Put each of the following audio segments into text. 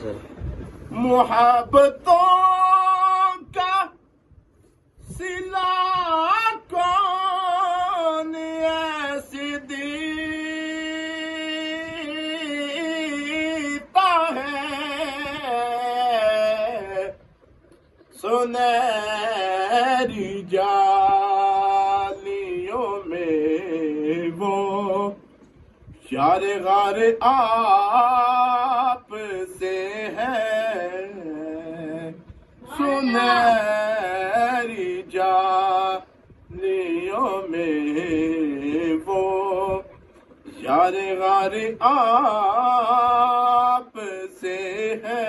سر۔ محبتوں کا سلا کون ایسی دیتا ہے، سنہری جالیوں میں وہ یار غار آپ سے ہے، سنہری جالیوں میں وہ یار غار آپ سے ہے،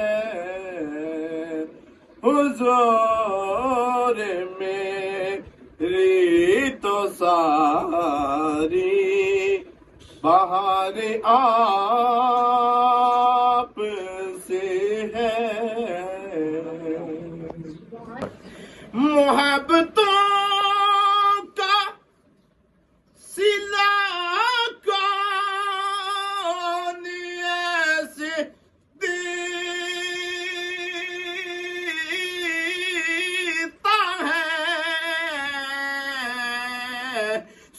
حضور میری تو ساری بہار آپ سے ہے، محبتوں کا سلا کون ایسے دیتا ہے،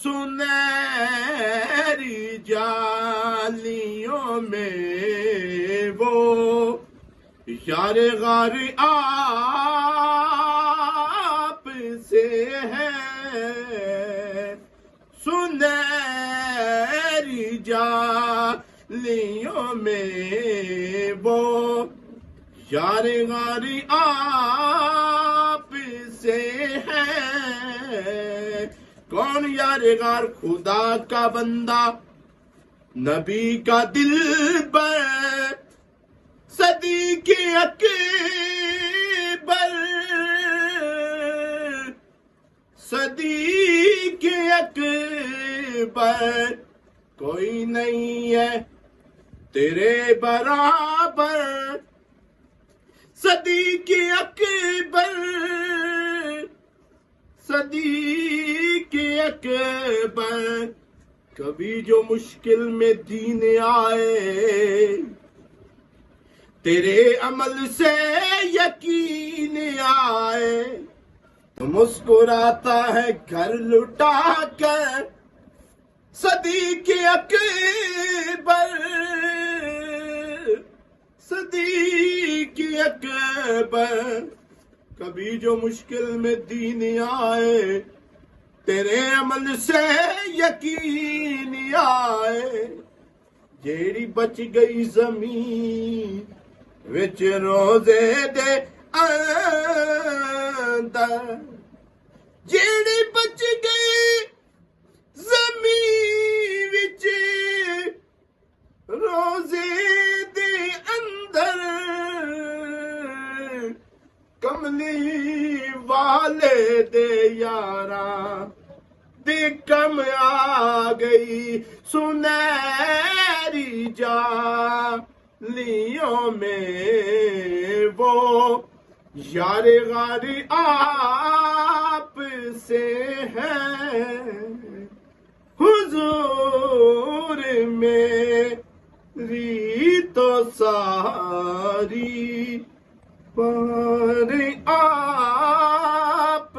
سنہری جالیوں میں وہ یار غار آپ سے ہے، سنہری جالیوں میں وہ یار غار آپ سے ہے، کون یار غار؟ خدا کا بندہ، نبی کا دل پر، صدیق اکبر، صدیق اکبر، کوئی نہیں ہے تیرے برابر، صدیق اکبر، صدیق اکبر، کبھی جو مشکل میں دین آئے، تیرے عمل سے یقین آئے، تو مسکراتا ہے گھر لٹا کر، صدیق اکبر، صدیق اکبر، کبھی جو مشکل میں دین آئے، تیرے عمل سے یقین آئے، جیڑی بچ گئی زمین وچ روزے دے اندر، جیڑی بچ گئی زمین وچ روزے دے اندر، کملی والے دے یاراں دی کم آ گئی، سنہری جالیوں میں وہ یار غار آپ سے ہے، حضور میری تو ساری بہار آپ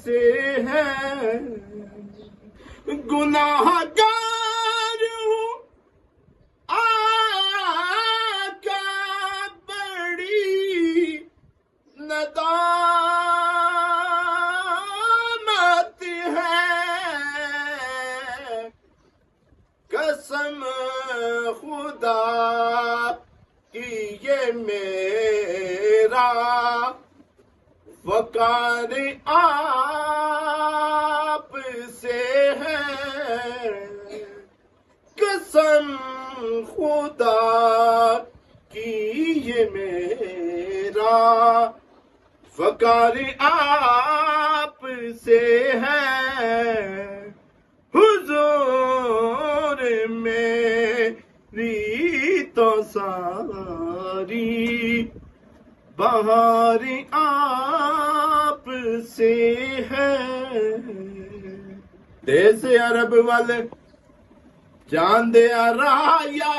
سے ہے، گناہ گار ہوں آقا بڑی ندامت ہے، قسم خدا کی یہ میرا وقار آپ سے ہے، قسم خدا کی یہ میرا وقار آپ سے ہے، حضور میری تو ساری بہار آپ سے ہے، دیس عرب والے جان دے رایا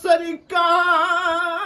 سرکار